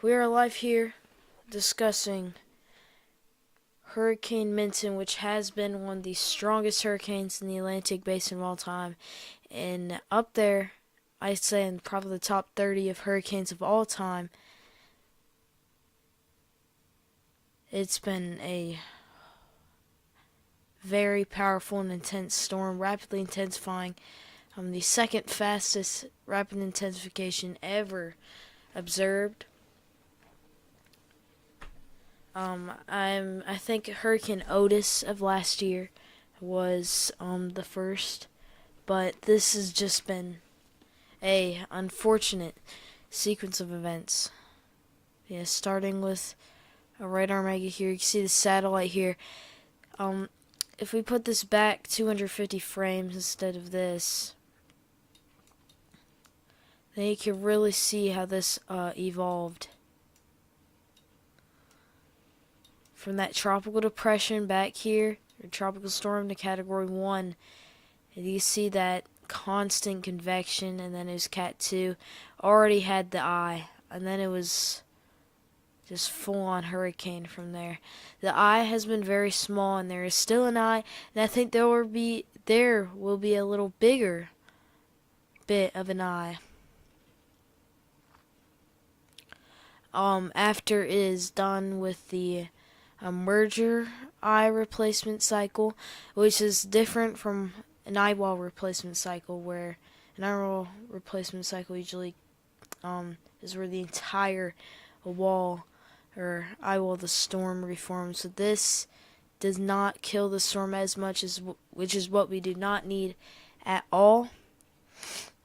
We are live here discussing Hurricane Milton, which has been one of the strongest hurricanes in the Atlantic Basin of all time, and up there, I'd say in probably the top 30 of hurricanes of all time. It's been a very powerful and intense storm, rapidly intensifying. The second fastest rapid intensification ever observed. I think Hurricane Otis of last year was the first, but this has just been a unfortunate sequence of events. Yeah, starting with a radar mega here, you can see the satellite here. If we put this back 250 frames instead of this, then you can really see how this evolved. From that tropical depression back here, or tropical storm, to Category 1, and you see that constant convection, and then it was Cat 2, already had the eye, and then it was just full-on hurricane from there. The eye has been very small, and there is still an eye, and I think there will be a little bigger bit of an eye after it is done with the merger eye replacement cycle, which is different from an eyewall replacement cycle, where an eyewall replacement cycle usually is where the entire wall or eyewall of the storm reforms. So this does not kill the storm as much, as which is what we do not need at all.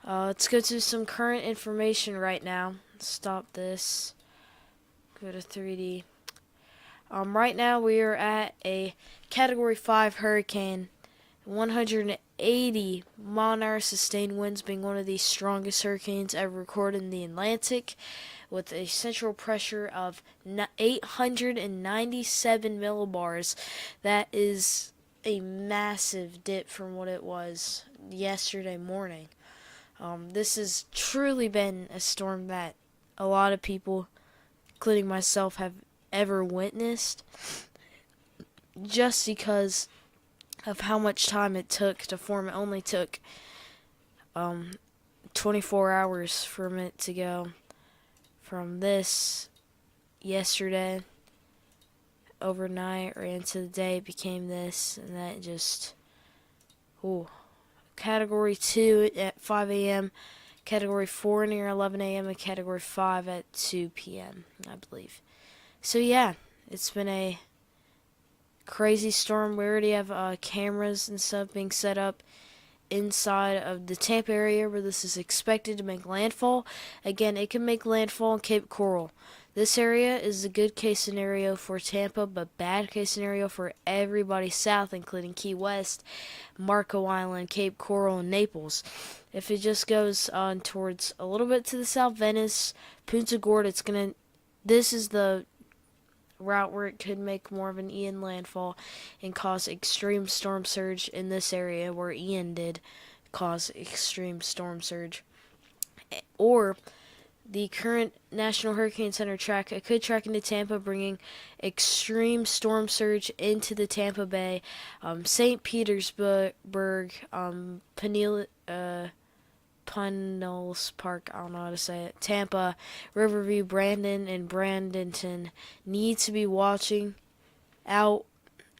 Let's go to some current information right now. Stop this. Go to 3D. Right now we are at a Category 5 hurricane, 180 mile-an-hour sustained winds, being one of the strongest hurricanes ever recorded in the Atlantic, with a central pressure of 897 millibars. That is a massive dip from what it was yesterday morning. This has truly been a storm that a lot of people, including myself, have ever witnessed, just because of how much time it took to form. It only took 24 hours for it to go from this yesterday overnight or into the day. It became this, and that just Category 2 at 5 a.m., Category 4 near 11 a.m., and Category 5 at 2 p.m., I believe. So yeah, it's been a crazy storm. We already have cameras and stuff being set up inside of the Tampa area where this is expected to make landfall. Again, it can make landfall in Cape Coral. This area is a good case scenario for Tampa, but bad case scenario for everybody south, including Key West, Marco Island, Cape Coral, and Naples. If it just goes on towards a little bit to the south, Venice, Punta Gorda, this is the route where it could make more of an Ian landfall and cause extreme storm surge in this area where Ian did cause extreme storm surge. Or the current National Hurricane Center track, it could track into Tampa, bringing extreme storm surge into the Tampa Bay, St. Petersburg, Pinellas Park, I don't know how to say it, Tampa, Riverview, Brandon, and Bradenton need to be watching out.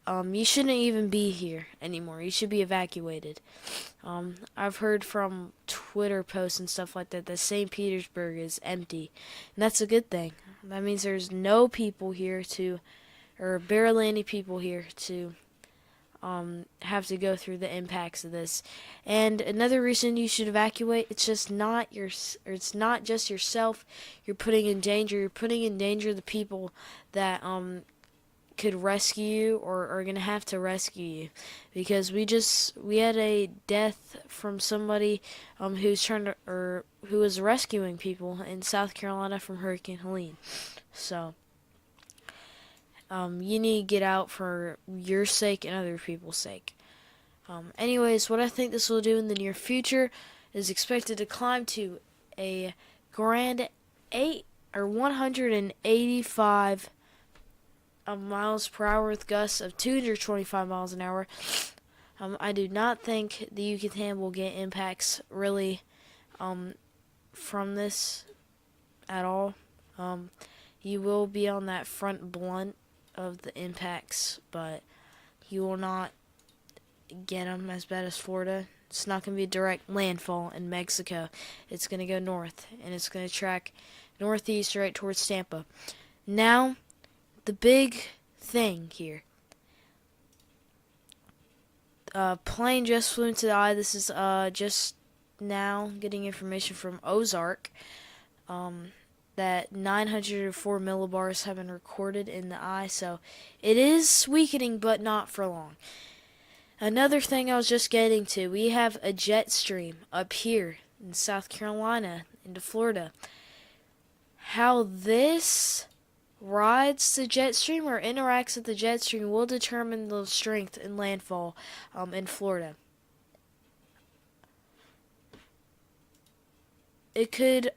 You shouldn't even be here anymore. You should be evacuated. I've heard from Twitter posts and stuff like that St. Petersburg is empty, and that's a good thing. That means there's no people here or barely any people here to have to go through the impacts of this. And another reason you should evacuate, it's not just yourself you're putting in danger. You're putting in danger the people that could rescue you or are going to have to rescue you, because we had a death from somebody who was rescuing people in South Carolina from Hurricane Helene. So you need to get out for your sake and other people's sake. Anyways, what I think this will do in the near future is expected to climb to a grand 8 or 185 miles per hour with gusts of 225 miles an hour. I do not think the Yucatan will get impacts really from this at all. You will be on that front blunt of the impacts, but you will not get them as bad as Florida. It's not going to be a direct landfall in Mexico. It's going to go north, and it's going to track northeast right towards Tampa. Now, the big thing here. Plane just flew into the eye. This is just now getting information from Ozark that 904 millibars have been recorded in the eye. So it is weakening, but not for long. Another thing I was just getting to, we have a jet stream up here in South Carolina into Florida. How this rides the jet stream or interacts with the jet stream will determine the strength and landfall in Florida. It could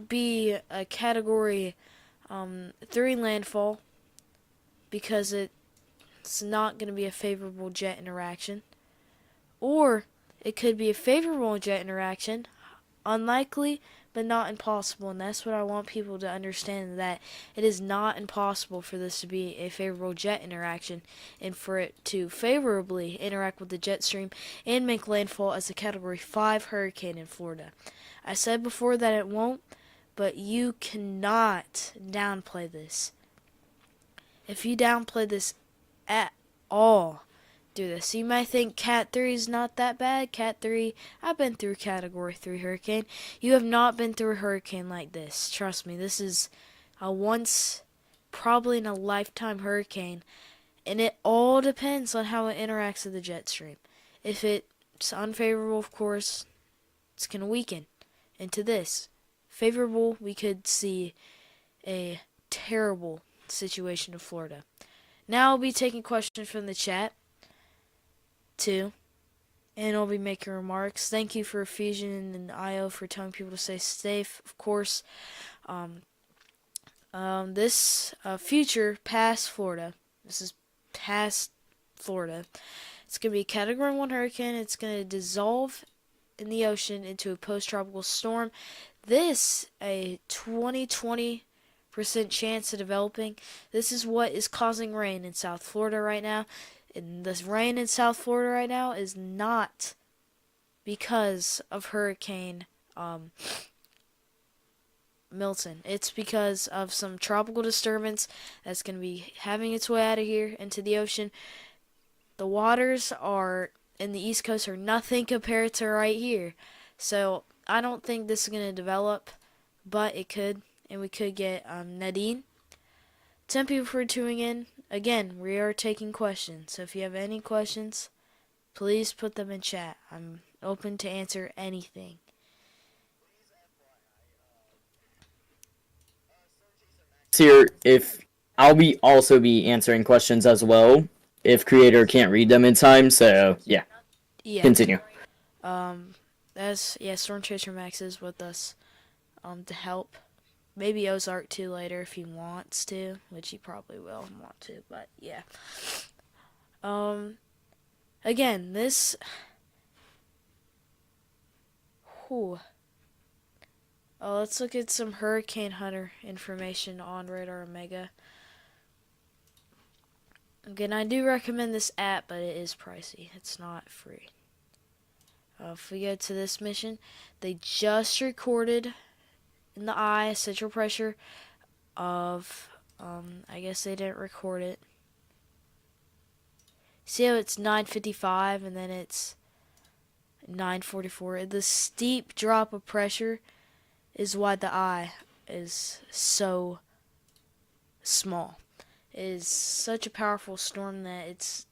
be a Category 3 landfall because it's not going to be a favorable jet interaction. Or it could be a favorable jet interaction, unlikely but not impossible, and that's what I want people to understand, that it is not impossible for this to be a favorable jet interaction and for it to favorably interact with the jet stream and make landfall as a Category 5 hurricane in Florida. I said before that it won't, but you cannot downplay this. If you downplay this at all, do this. You might think Cat 3 is not that bad. Cat 3, I've been through Category 3 hurricane. You have not been through a hurricane like this. Trust me, this is a once, probably in a lifetime hurricane. And it all depends on how it interacts with the jet stream. If it's unfavorable, of course, it's going to weaken into this. Favorable, we could see a terrible situation in Florida. Now I'll be taking questions from the chat too, and I'll be making remarks. Thank you for Fusion and IO for telling people to stay safe. Of course, this future past Florida. This is past Florida. It's going to be a Category 1 hurricane. It's going to dissolve in the ocean into a post-tropical storm. This, a 20% chance of developing. This is what is causing rain in South Florida right now. And this rain in South Florida right now is not because of Hurricane Milton. It's because of some tropical disturbance that's going to be having its way out of here into the ocean. The waters are in the East Coast are nothing compared to right here. So I don't think this is going to develop, but it could. And we could get Nadine. 10 people for tuning in. Again, we are taking questions. So if you have any questions, please put them in chat. I'm open to answer anything. Here, if I'll also be answering questions as well if creator can't read them in time. So yeah. Continue. Storm Chaser Max is with us to help. Maybe Ozark too later if he wants to, which he probably will want to, but yeah. Again, this. Let's look at some Hurricane Hunter information on Radar Omega. Again, I do recommend this app, but it is pricey. It's not free. If we go to this mission, they just recorded in the eye central pressure of I guess they didn't record it. See how it's 955 and then it's 944. The steep drop of pressure is why the eye is so small. It is such a powerful storm that it's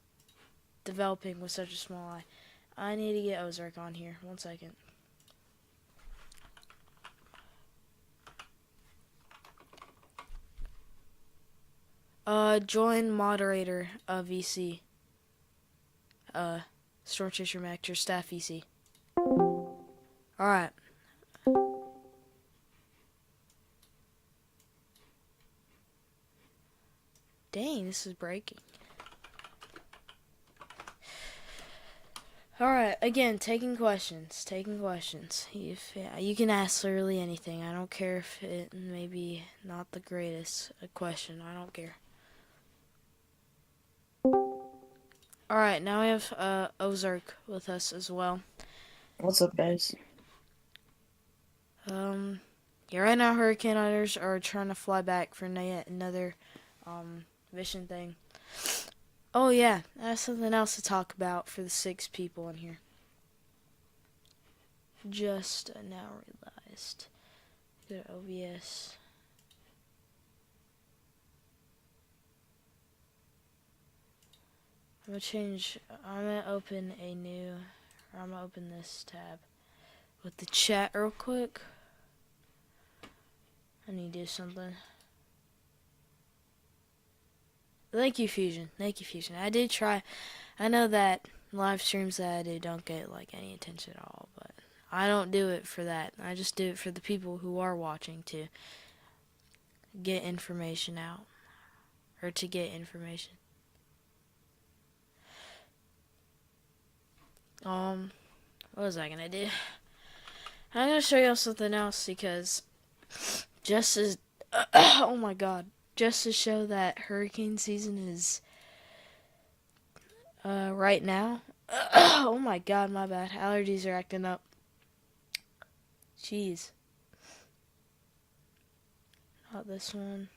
developing with such a small eye. I need to get Ozark on here. 1 second. Join moderator of VC. Storm Chaser Max, your staff VC. Alright. Dang, this is breaking. Alright, again, taking questions. You can ask literally anything. I don't care if it may be not the greatest question. I don't care. Alright, now we have Ozark with us as well. What's up, guys? Yeah, right now hurricane hunters are trying to fly back for another mission thing. Oh yeah, I have something else to talk about for the 6 people in here. Just now realized. Go to OBS. I'm gonna open this tab with the chat real quick. I need to do something. Thank you, Fusion. I did try. I know that live streams that I do don't get like any attention at all, but I don't do it for that. I just do it for the people who are watching to get information out. Or to get information. What was I gonna do? I'm gonna show y'all something else because just as oh my god. Just to show that hurricane season is right now. Oh my god, my bad. Allergies are acting up. Jeez. Not this one.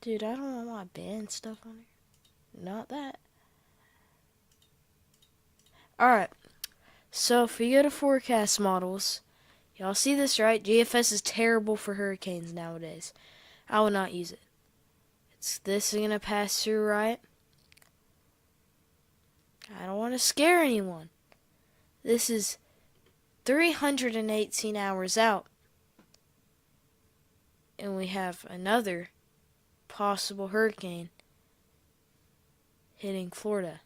Dude, I don't want my band stuff on here. Not that. Alright. So if we go to forecast models, y'all see this, right? GFS is terrible for hurricanes nowadays. I will not use it. This is going to pass through, right? I don't want to scare anyone. This is 318 hours out. And we have another possible hurricane hitting Florida.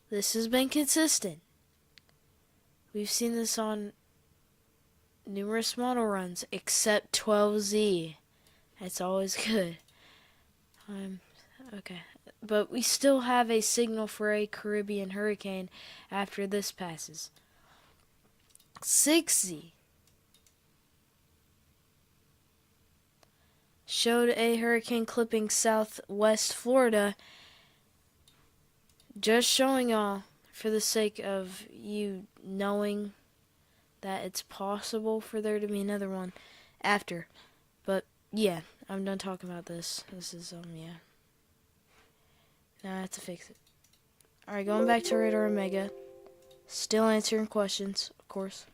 This has been consistent. We've seen this on numerous model runs, except 12Z. That's always good. Okay. But we still have a signal for a Caribbean hurricane after this passes. 6Z showed a hurricane clipping southwest Florida. Just showing y'all for the sake of you knowing that it's possible for there to be another one after. But yeah, I'm done talking about this. This is yeah. Now I have to fix it. Alright, going back to Radar Omega. Still answering questions, of course.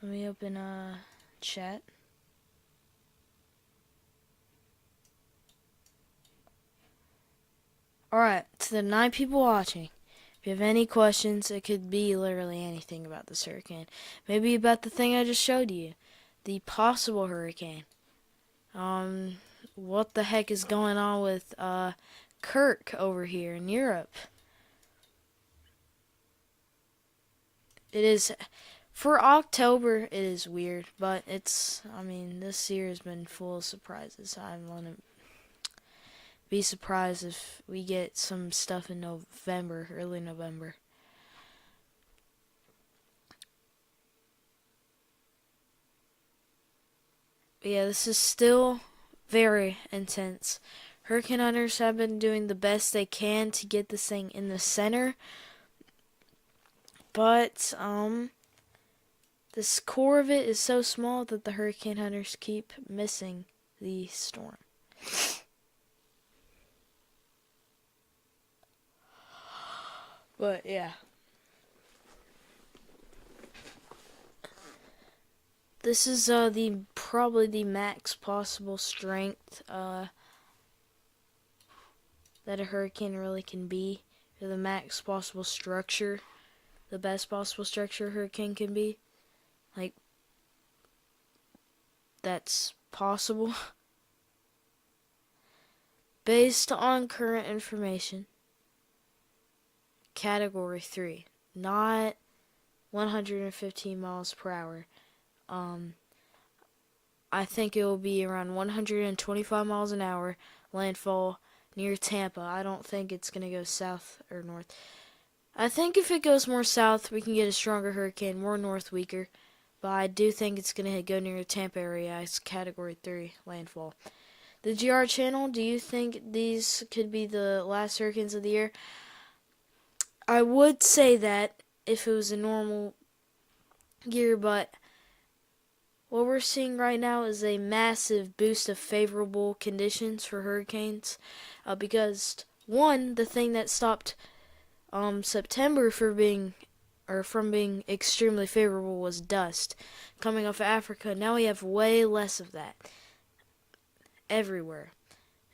Let me open chat. Alright, to the 9 people watching, if you have any questions, it could be literally anything about this hurricane. Maybe about the thing I just showed you, the possible hurricane. What the heck is going on with Kirk over here in Europe? It is, for October, it is weird, but it's, I mean, this year has been full of surprises. I'm gonna be surprised if we get some stuff in November, early November. But yeah, this is still very intense. Hurricane hunters have been doing the best they can to get this thing in the center. But, this core of it is so small that the hurricane hunters keep missing the storm. But yeah, this is probably the max possible strength that a hurricane really can be, or the max possible structure, the best possible structure a hurricane can be. Like, that's possible. Based on current information, Category 3, not 115 miles per hour. I think it will be around 125 miles an hour, landfall near Tampa. I don't think it's going to go south or north. I think if it goes more south, we can get a stronger hurricane, more north, weaker. But I do think it's going to go near the Tampa area. It's Category 3 landfall. The GR channel, do you think these could be the last hurricanes of the year? I would say that if it was a normal year, but what we're seeing right now is a massive boost of favorable conditions for hurricanes. Because, one, the thing that stopped September from being extremely favorable was dust coming off of Africa. Now we have way less of that everywhere,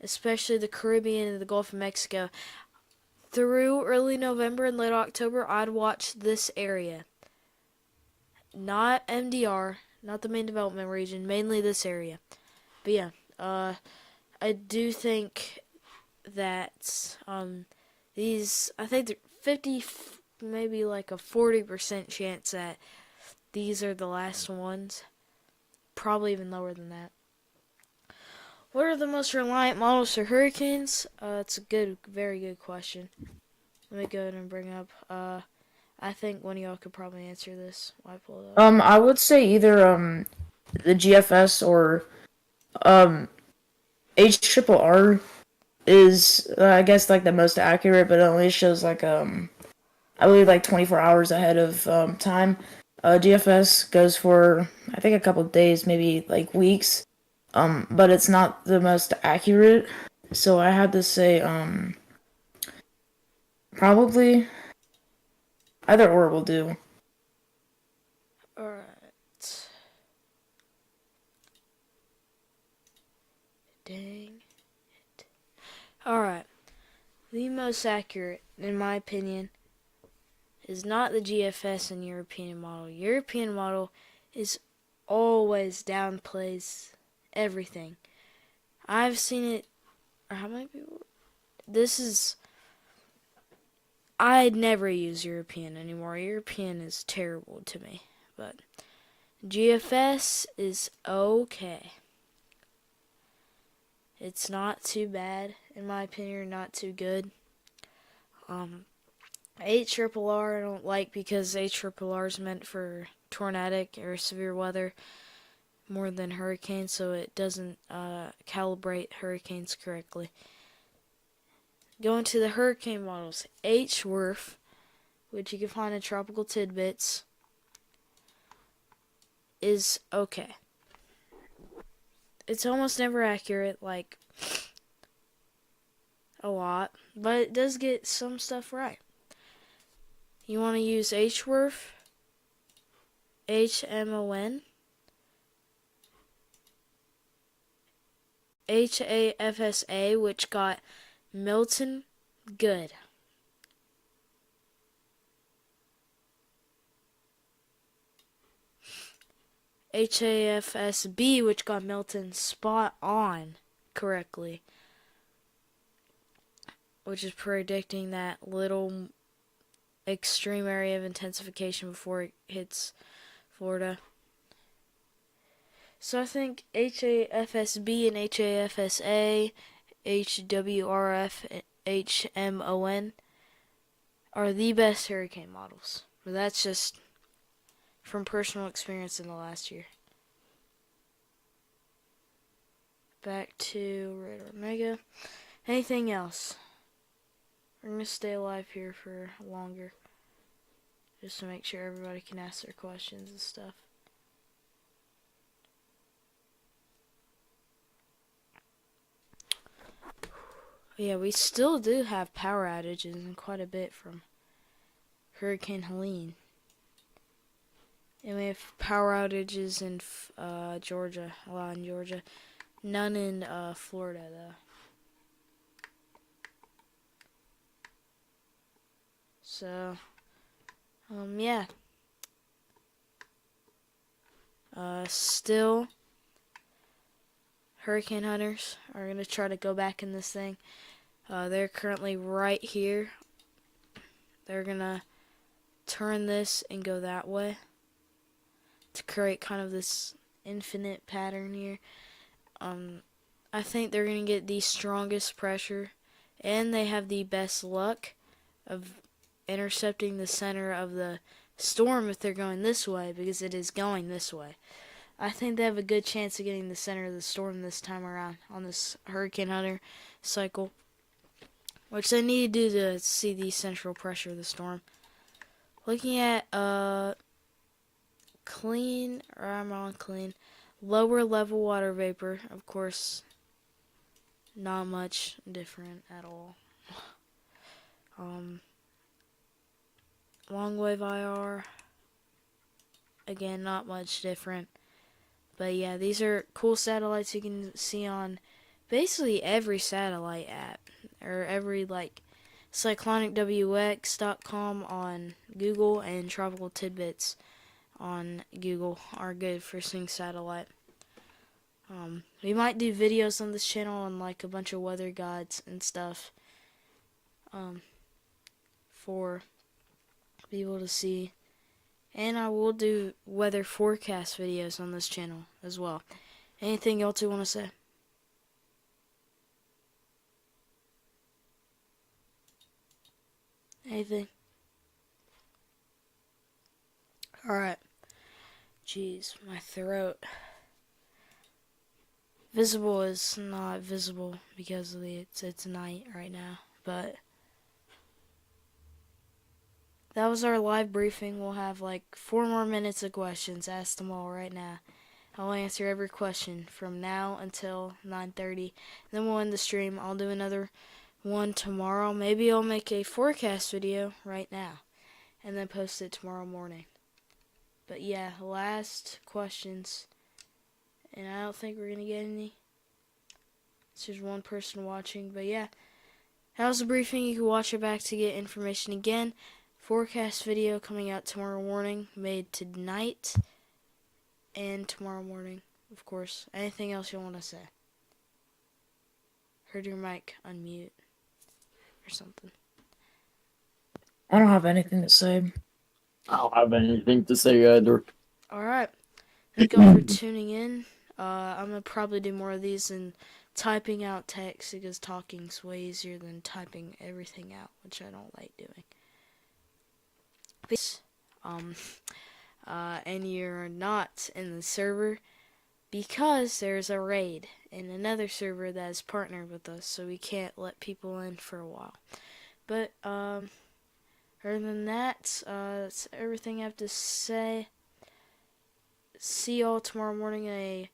especially the Caribbean and the Gulf of Mexico. Through early November and late October, I'd watch this area. Not MDR, not the main development region, mainly this area. But yeah, I do think that I think 50, maybe like a 40% chance that these are the last ones. Probably even lower than that. What are the most reliant models for hurricanes? It's a very good question. Let me go ahead and bring up. I think one of y'all could probably answer this. Why pull it up? I would say either the GFS or HRRR is I guess like the most accurate, but it only shows like I believe like 24 hours ahead of time. GFS goes for I think a couple of days, maybe like weeks. But it's not the most accurate. So I had to say probably either or will do. Alright. Dang it. Alright. The most accurate, in my opinion, is not the GFS and European model. European model is always downplays everything. I've seen it. How many people? I'd never use European anymore. European is terrible to me. But GFS is okay. It's not too bad, in my opinion, not too good. HRRR I don't like because HRRR is meant for tornadic or severe weather more than hurricanes, so it doesn't calibrate hurricanes correctly. Going to the hurricane models, HWRF, which you can find in Tropical Tidbits, is okay. It's almost never accurate, like a lot, but it does get some stuff right. You want to use HWRF, HMON, HAFSA, which got MILTON good. HAFSB, which got MILTON spot on correctly, which is predicting that little extreme area of intensification before it hits Florida. So I think HAFSB and HAFSA, HWRF, and HMON are the best hurricane models. But that's just from personal experience in the last year. Back to Red Omega. Anything else? We're going to stay alive here for longer, just to make sure everybody can ask their questions and stuff. Yeah, we still do have power outages and quite a bit from Hurricane Helene. And we have power outages in Georgia, a lot in Georgia. None in Florida, though. So, yeah. Still hurricane hunters are going to try to go back in this thing. They're currently right here. They're going to turn this and go that way to create kind of this infinite pattern here. I think they're going to get the strongest pressure, and they have the best luck of intercepting the center of the storm if they're going this way, because it is going this way. I think they have a good chance of getting the center of the storm this time around on this Hurricane Hunter cycle, which they need to do to see the central pressure of the storm. Looking at clean, or I'm on clean, lower level water vapor, of course, not much different at all. Long wave IR, again, not much different. But yeah, these are cool satellites you can see on basically every satellite app, or every like cyclonicwx.com on Google and Tropical Tidbits on Google are good for seeing satellite. We might do videos on this channel on like a bunch of weather guides and stuff for people to see. And I will do weather forecast videos on this channel as well. Anything else you want to say? Anything? Alright. Jeez, my throat. Visible is not visible because of it's night right now. But that was our live briefing. We'll have like 4 more minutes of questions. Ask them all right now. I'll answer every question from now until 9:30. Then we'll end the stream. I'll do another one tomorrow. Maybe I'll make a forecast video right now and then post it tomorrow morning. But yeah, last questions. And I don't think we're going to get any. It's just one person watching. But yeah, that was the briefing. You can watch it back to get information again. Forecast video coming out tomorrow morning, made tonight and tomorrow morning, of course. Anything else you want to say? Heard your mic unmute or something. I don't have anything to say. I don't have anything to say either. Alright. Thank you all for tuning in. I'm going to probably do more of these and typing out text because talking's way easier than typing everything out, which I don't like doing. And you're not in the server because there's a raid in another server that is partnered with us, so we can't let people in for a while. But other than that, that's everything I have to say. See y'all tomorrow morning in a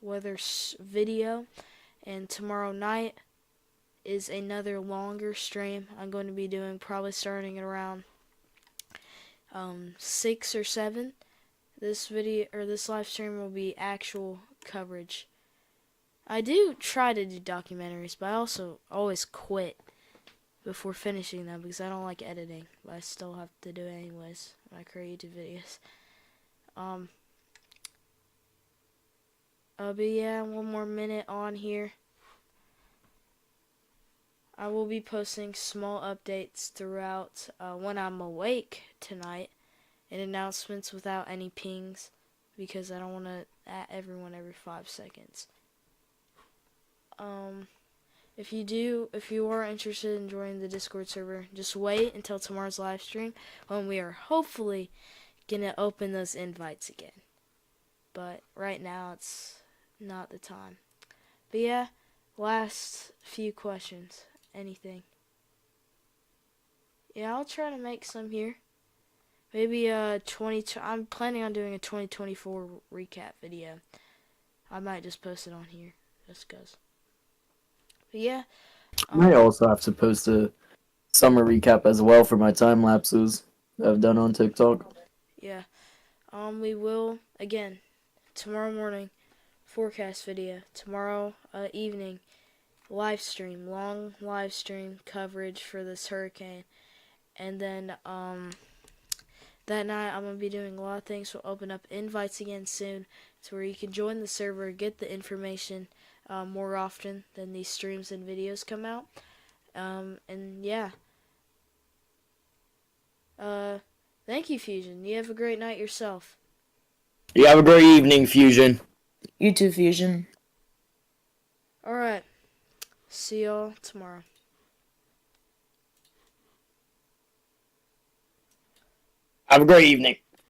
weather video, and tomorrow night is another longer stream I'm going to be doing, probably starting at around 6 or 7. This video or this live stream will be actual coverage. I do try to do documentaries, but I also always quit before finishing them because I don't like editing, but I still have to do it anyways when I create YouTube videos. But yeah, 1 more minute on here. I will be posting small updates throughout when I'm awake tonight, and announcements without any pings because I don't want to at everyone every 5 seconds. If you are interested in joining the Discord server, just wait until tomorrow's live stream when we are hopefully gonna open those invites again. But right now it's not the time. But yeah, last few questions. Anything? Yeah, I'll try to make some here. Maybe I'm planning on doing a 2024 recap video. I might just post it on here just cause. But yeah, I might also have to post a summer recap as well for my time lapses that I've done on TikTok. yeah. We will again tomorrow morning forecast video. Tomorrow evening live stream, long live stream coverage for this hurricane, and then that night I'm going to be doing a lot of things. We'll open up invites again soon to where you can join the server, get the information more often than these streams and videos come out. And yeah. Thank you, Fusion. You have a great night yourself. You have a great evening, Fusion. You too, Fusion. Alright. See y'all tomorrow. Have a great evening.